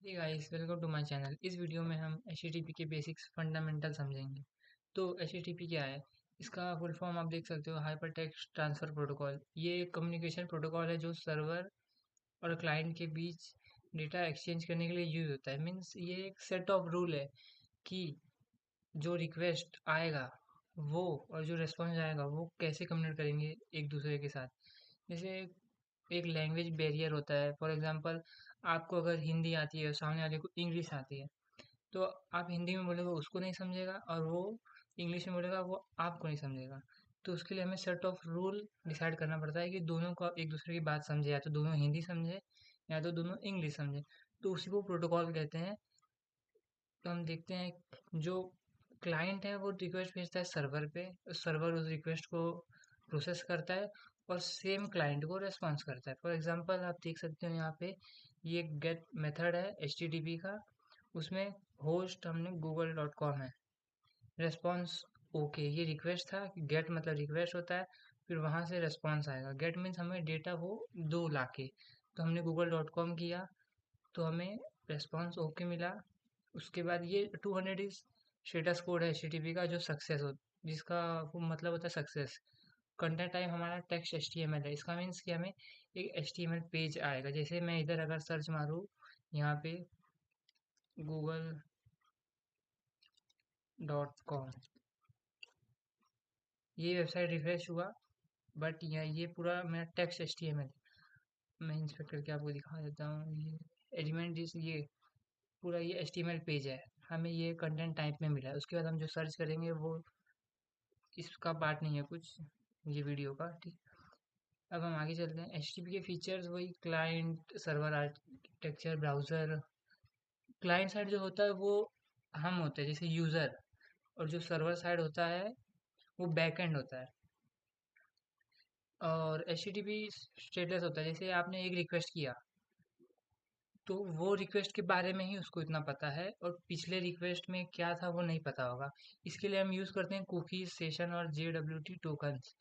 Hey guys, welcome to my channel. इस video में हम एचटीटीपी के बेसिक्स फंडामेंटल समझेंगे। तो एचटीटीपी क्या है? इसका फुल फॉर्म आप देख सकते हो, हाइपर टेक्स्ट ट्रांसफर प्रोटोकॉल। ये एक कम्युनिकेशन प्रोटोकॉल है जो सर्वर और क्लाइंट के बीच डेटा एक्सचेंज करने के लिए यूज होता है। मीन्स ये एक सेट ऑफ रूल है कि जो रिक्वेस्ट आएगा वो और जो रिस्पॉन्स आएगा वो कैसे कम्युनिकेट करेंगे एक दूसरे के साथ। जैसे एक लैंग्वेज बैरियर होता है। फॉर एग्जांपल, आपको अगर हिंदी आती है और सामने वाले को इंग्लिश आती है, तो आप हिंदी में बोलेगा उसको नहीं समझेगा और वो इंग्लिश में बोलेगा वो आपको नहीं समझेगा। तो उसके लिए हमें सेट ऑफ रूल डिसाइड करना पड़ता है कि दोनों को एक दूसरे की बात समझे, या तो दोनों हिंदी समझे या तो दोनों इंग्लिश समझे। तो उसी को प्रोटोकॉल कहते हैं। तो हम देखते हैं, जो क्लाइंट है वो रिक्वेस्ट भेजता है सर्वर पे, सर्वर उस रिक्वेस्ट को प्रोसेस करता है और सेम क्लाइंट को रेस्पॉन्स करता है। फॉर एग्जांपल, आप देख सकते हो यहाँ पे ये गेट मेथड है एचटीटीपी का। उसमें होस्ट हमने google.com है, रेस्पॉन्स ओके। ये रिक्वेस्ट था, गेट मतलब रिक्वेस्ट होता है, फिर वहां से रेस्पॉन्स आएगा। गेट मीन्स हमें डेटा वो दो लाके, तो हमने google.com किया तो हमें रेस्पॉन्स ओके मिला। उसके बाद ये 200 इज स्टेटस कोड है एचटीटीपी का, जो सक्सेस हो, जिसका वो मतलब होता है सक्सेस। कंटेंट टाइप हमारा टेक्स्ट एचटीएमएल है। इसका मीन्स कि हमें एक एचटीएमएल पेज आएगा। जैसे मैं इधर अगर सर्च मारूँ यहाँ पे google.com, ये वेबसाइट रिफ्रेश हुआ, बट ये पूरा मेरा टेक्स्ट एचटीएमएल। मैं इंस्पेक्ट करके आपको दिखा देता हूँ। ये एलिमेंट इस ये पूरा ये एचटीएमएल पेज है, हमें ये कंटेंट टाइप में मिला है। उसके बाद हम जो सर्च करेंगे वो इसका पार्ट नहीं है कुछ, ये वीडियो का, ठीक। अब हम आगे चलते हैं। एचटीटीपी के फीचर्स वही client server architecture browser. Client side जो होता है वो हम होते हैं जैसे यूजर, और जो सर्वर साइड होता है वो बैक एंड होता है। और एचटीटीपी स्टेटस होता है, जैसे आपने एक रिक्वेस्ट किया तो वो रिक्वेस्ट के बारे में ही उसको इतना पता है, और पिछले रिक्वेस्ट में क्या था वो नहीं पता होगा। इसके लिए हम यूज़ करते हैं कुकीज, सेशन और JWT टोकन्स,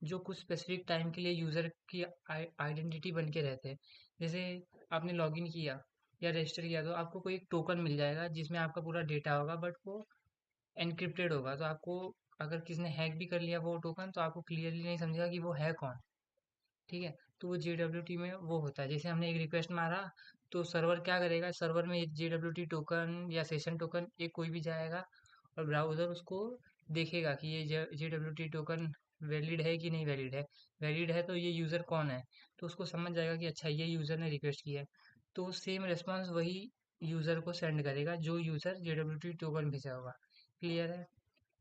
जो कुछ स्पेसिफिक टाइम के लिए यूज़र की आइडेंटिटी बन के रहते हैं। जैसे आपने लॉगिन किया या रजिस्टर किया तो आपको कोई एक टोकन मिल जाएगा जिसमें आपका पूरा डेटा होगा, बट वो एनक्रिप्टेड होगा। तो आपको अगर किसी ने हैक भी कर लिया वो टोकन, तो आपको क्लियरली नहीं समझेगा कि वो है कौन, ठीक है। तो वो JWT में वो होता है। जैसे हमने एक रिक्वेस्ट मारा तो सर्वर क्या करेगा, सर्वर में JWT टोकन या सेशन टोकन ये कोई भी जाएगा, और ब्राउज़र उसको देखेगा कि ये JWT टोकन वैलिड है कि नहीं वैलिड है। वैलिड है तो ये यूज़र कौन है, तो उसको समझ जाएगा कि अच्छा ये यूज़र ने रिक्वेस्ट किया है। तो सेम रिस्पॉन्स वही यूज़र को सेंड करेगा जो यूज़र JWT टोकन भेजा होगा। क्लियर है?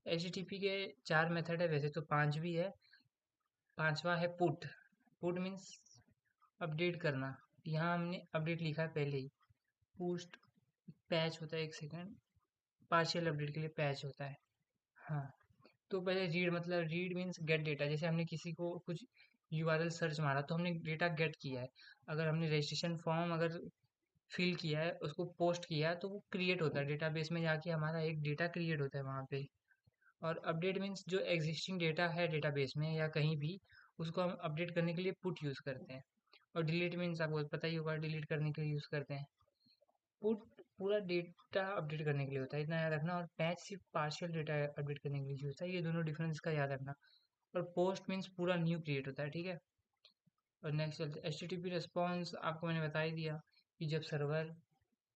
HTTP के 4 मेथड है, वैसे तो 5 भी है। पांचवा है पुट। पुट मीन्स अपडेट करना। यहाँ हमने अपडेट लिखा है पहले ही। पोस्ट पैच होता है, एक सेकंड, पार्शियल अपडेट के लिए पैच होता है। हाँ, तो पहले रीड मतलब रीड मीन्स गेट डेटा। जैसे हमने किसी को कुछ यूआरएल सर्च मारा तो हमने डेटा गेट किया है। अगर हमने रजिस्ट्रेशन फॉर्म अगर फिल किया है, उसको पोस्ट किया है, तो वो क्रिएट होता है डेटाबेस में जाके, हमारा एक डेटा क्रिएट होता है वहाँ पे। और अपडेट मीन्स जो एग्जिस्टिंग डेटा है डेटाबेस में या कहीं भी, उसको हम अपडेट करने के लिए पुट यूज़ करते हैं। और डिलीट मीन्स आपको पता ही होगा, डिलीट करने के लिए यूज़ करते हैं। पुट पूरा डेटा अपडेट करने के लिए होता है, इतना याद रखना। और पैच सिर्फ पार्शियल डेटा अपडेट करने के लिए यूज होता है। ये दोनों डिफरेंस का याद रखना। और पोस्ट मीन्स पूरा न्यू क्रिएट होता है, ठीक है। और नेक्स्ट चलते हैं। HTTP रिस्पॉन्स आपको मैंने बता ही दिया कि जब सर्वर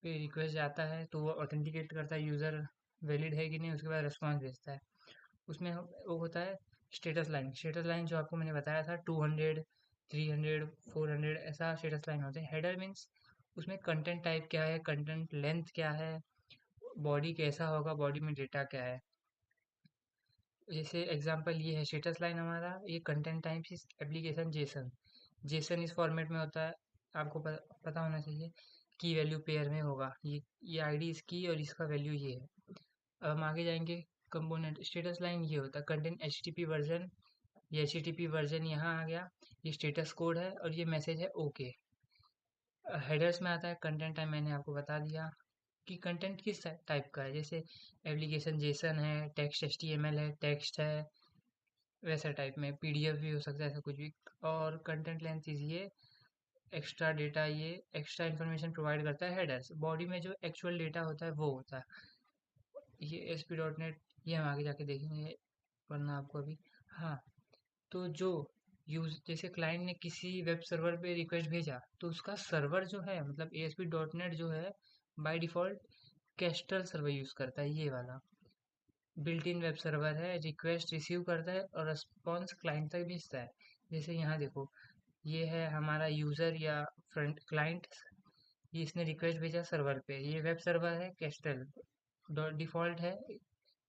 पे रिक्वेस्ट जाता है तो वो ऑथेंटिकेट करता है यूज़र वैलिड है कि नहीं, उसके बाद रिस्पॉन्स भेजता है। उसमें वो होता है स्टेटस लाइन। स्टेटस लाइन जो आपको मैंने बताया था, 200, 300, 400 ऐसा स्टेटस लाइन होते हैं। हेडर मीन्स उसमें कंटेंट टाइप क्या है, कंटेंट लेंथ क्या है, बॉडी कैसा होगा, बॉडी में डेटा क्या है। जैसे एग्जांपल ये है स्टेटस लाइन हमारा, ये कंटेंट टाइप इस एप्लीकेशन जेसन। जेसन इस फॉर्मेट में होता है, आपको पता होना चाहिए। की वैल्यू पेयर में होगा। ये आईडी इसकी और इसका वैल्यू ये है। अब हम आगे जाएंगे। कंपोनेंट स्टेटस लाइन ये होता है कंटेंट HTTP वर्जन। ये HTTP वर्जन यहाँ आ गया। ये स्टेटस कोड है और ये मैसेज है ओके। हेडर्स में आता है कंटेंट टाइप, मैंने आपको बता दिया कि कंटेंट किस टाइप का है। जैसे एप्लीकेशन जेसन है, टेक्स्ट HTML है, टेक्स्ट है, वैसा टाइप में PDF भी हो सकता है, ऐसा कुछ भी। और कंटेंट लेंथ इज ये एक्स्ट्रा डेटा, ये एक्स्ट्रा इन्फॉर्मेशन प्रोवाइड करता है हेडर्स। बॉडी में जो एक्चुअल डेटा होता है वो होता है ये ASP.NET। ये हम आगे जाके देखेंगे वरना आपको अभी। हाँ, तो जो यूज जैसे क्लाइंट ने किसी वेब सर्वर पे रिक्वेस्ट भेजा तो उसका सर्वर जो है मतलब ASP.NET जो है by default Kestrel server use करता है, ये वाला बिल्ट इन वेब सर्वर है। रिक्वेस्ट रिसीव करता है और रिस्पॉन्स क्लाइंट तक भेजता है। जैसे यहाँ देखो, ये है हमारा यूज़र या फ्रंट क्लाइंट, ये इसने रिक्वेस्ट भेजा सर्वर पे। ये वेब सर्वर है केस्ट्रल, डिफ़ॉल्ट है,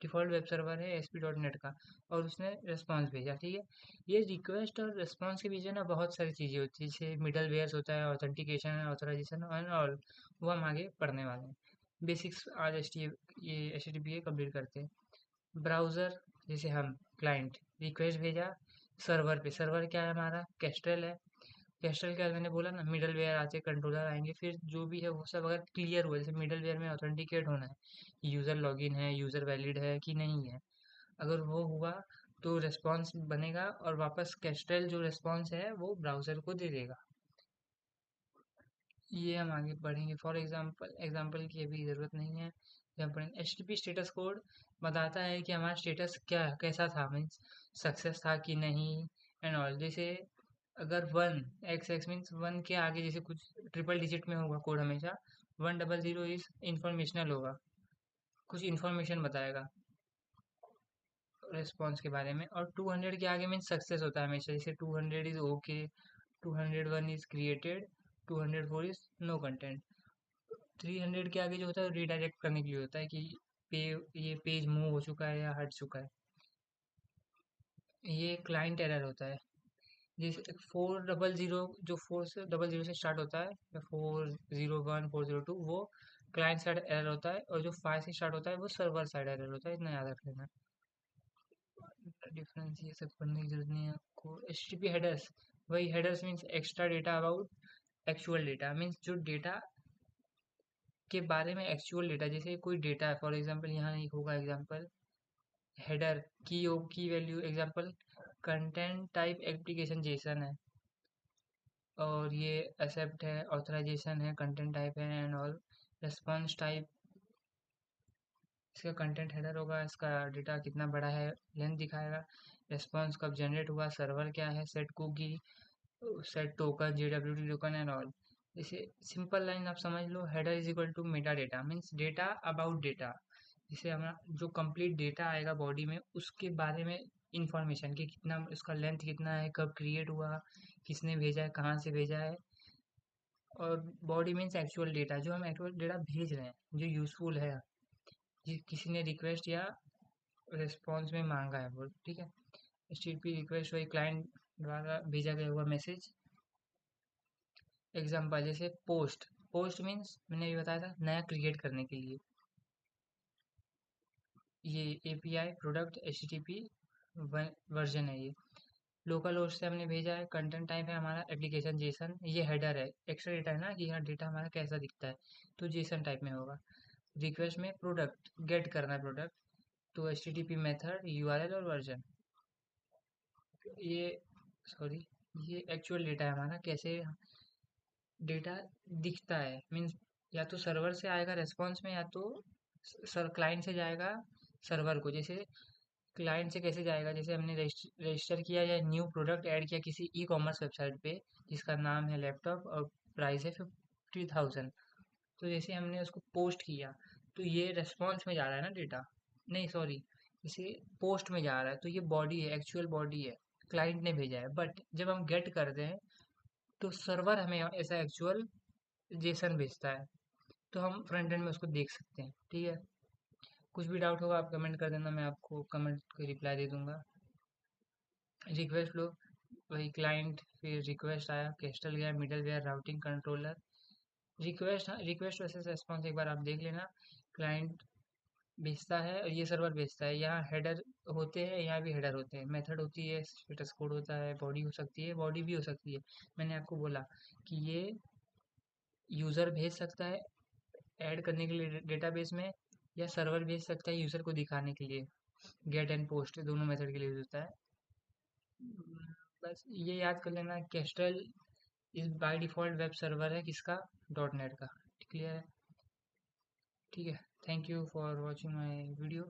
डिफ़ॉल्ट वेब सर्वर है ASP.NET का, और उसने रिस्पॉन्स भेजा। ठीक है, ये रिक्वेस्ट और रिस्पॉन्स के बीच में ना बहुत सारी चीज़ें होती है, जैसे मिडल वेयर्स होता है, ऑथेंटिकेशन, ऑथराइजेशन एंड ऑल। वो हम आगे पढ़ने वाले हैं। बेसिक्स आज ये HTTP कंप्लीट करते हैं। ब्राउज़र, जैसे हम क्लाइंट रिक्वेस्ट भेजा सर्वर पे, सर्वर क्या है हमारा कैस्ट्रल है। कैस्ट्रल क्या मैंने बोला ना, मिडल वेयर आते कंट्रोलर आएंगे, फिर जो भी है वो सब अगर क्लियर हुआ, जैसे मिडल वेयर में ऑथेंटिकेट होना है, यूज़र लॉगिन है, यूज़र वैलिड है कि नहीं है, अगर वो हुआ तो रिस्पॉन्स बनेगा और वापस कैस्ट्रल जो रिस्पॉन्स है वो ब्राउज़र को दे देगा। ये हम आगे पढ़ेंगे। फॉर एग्जांपल, एग्जांपल की अभी ज़रूरत नहीं है। जब पढ़ेंगे HTTP स्टेटस कोड बताता है कि हमारा स्टेटस क्या कैसा था, मीन्स सक्सेस था कि नहीं एंड ऑल। जैसे अगर 1 XX मीन्स 1 के आगे जैसे कुछ ट्रिपल डिजिट में होगा कोड हमेशा, 100 इज इंफॉर्मेशनल होगा, कुछ इंफॉर्मेशन बताएगा रिस्पॉन्स के बारे में। और 200 के आगे मीन्स सक्सेस होता है हमेशा, जैसे 200 is okay, 201 is created, 204 is no content. 300 के आगे जो होता है रीडायरेक्ट करने के लिए होता है कि पे ये पेज मूव हो चुका है या हट चुका है। ये क्लाइंट एरर होता है। जैसे 400, जो 400 से स्टार्ट होता है, या 401 402, वो क्लाइंट साइड एरर होता है, और जो 5 से स्टार्ट होता है वो सर्वर साइड एरर होता है। इतना याद रख लेना। डिफरेंस ये सब पढ़ने की जरूरत नहीं है आपको। HTTP हेडर्स, वही headers means extra data about actual data, means जो डेटा के बारे में एक्चुअल डेटा, जैसे कोई डेटा है, फॉर एग्जांपल यहाँ एक होगा एग्जांपल हेडर की value, example content type application Jason है, और ये एक्सेप्ट है, ऑथराइजेशन है, कंटेंट टाइप है एंड ऑल। रिस्पॉन्स टाइप, इसका कंटेंट हेडर होगा, इसका डेटा कितना बड़ा है लेंथ दिखाएगा। रिस्पॉन्स कब जनरेट हुआ, सर्वर क्या है, set cookie, set token, JWT token and all. जैसे सिंपल लाइन आप समझ लो, header is equal to meta data, means data about data. जैसे हमारा जो कंप्लीट डेटा आएगा बॉडी में उसके बारे में इंफॉर्मेशन, कि कितना उसका लेंथ कितना है, कब क्रिएट हुआ, किसने भेजा है, कहाँ से भेजा है। और बॉडी मीन्स एक्चुअल डेटा, जो हम एक्चुअल डेटा भेज रहे हैं जो यूजफुल है, किसी ने रिक्वेस्ट या रिस्पॉन्स में मांगा है वो। ठीक है, HTTP रिक्वेस्ट वही क्लाइंट द्वारा भेजा गया हुआ मैसेज। एग्जाम्पल जैसे पोस्ट, पोस्ट मीन्स मैंने ये बताया था नया क्रिएट करने के लिए। ये API प्रोडक्ट HTTP वर्जन है ये। लोकल होस्ट से हमने भेजा है, कंटेंट टाइप है हमारा एप्लीकेशन जेसन, ये हेडर है, एक्स्ट्रा डेटा है ना कि यहाँ डेटा हमारा कैसा दिखता है, तो जेसन टाइप में होगा। रिक्वेस्ट में प्रोडक्ट गेट करना है प्रोडक्ट, तो HTTP मेथड URL और वर्जन। ये सॉरी, ये एक्चुअल डेटा है हमारा, कैसे डेटा दिखता है, मीन्स या तो सर्वर से आएगा रेस्पॉन्स में, या तो सर क्लाइंट से जाएगा सर्वर को। जैसे क्लाइंट से कैसे जाएगा, जैसे हमने रजिस्टर किया या न्यू प्रोडक्ट ऐड किया किसी ई-कॉमर्स वेबसाइट पे जिसका नाम है लैपटॉप और प्राइस है 50,000, तो जैसे हमने उसको पोस्ट किया तो ये रेस्पॉन्स में जा रहा है ना डेटा, नहीं सॉरी, जैसे पोस्ट में जा रहा है तो ये बॉडी है, एक्चुअल बॉडी है, क्लाइंट ने भेजा है। बट जब हम गेट करते हैं तो सर्वर हमें ऐसा एक्चुअल जेसन भेजता है, तो हम फ्रंट एंड में उसको देख सकते हैं। ठीक है, कुछ भी डाउट होगा आप कमेंट कर देना, मैं आपको कमेंट के रिप्लाई दे दूंगा। रिक्वेस्ट फ्लो, वही क्लाइंट, फिर रिक्वेस्ट आया, कैस्टल गया, middleware, routing controller. Request, हाँ रिक्वेस्ट वर्सेस रेस्पॉन्स एक बार आप देख लेना। क्लाइंट भेजता है और ये सर्वर भेजता है। यहाँ हेडर होते हैं, यहाँ भी हेडर होते हैं, मेथड होती है, स्टेटस कोड होता है, बॉडी हो सकती है, बॉडी भी हो सकती है। मैंने आपको बोला कि ये यूज़र भेज सकता है ऐड करने के लिए डेटाबेस में, या सर्वर भेज सकता है यूज़र को दिखाने के लिए। गेट एंड पोस्ट दोनों मेथड के लिए यूज होता है। बस ये याद कर लेना, कैस्ट्रल इस बाय डिफ़ॉल्ट वेब सर्वर है किसका? डॉट नेट का। क्लियर है? ठीक है। Thank you for watching my video.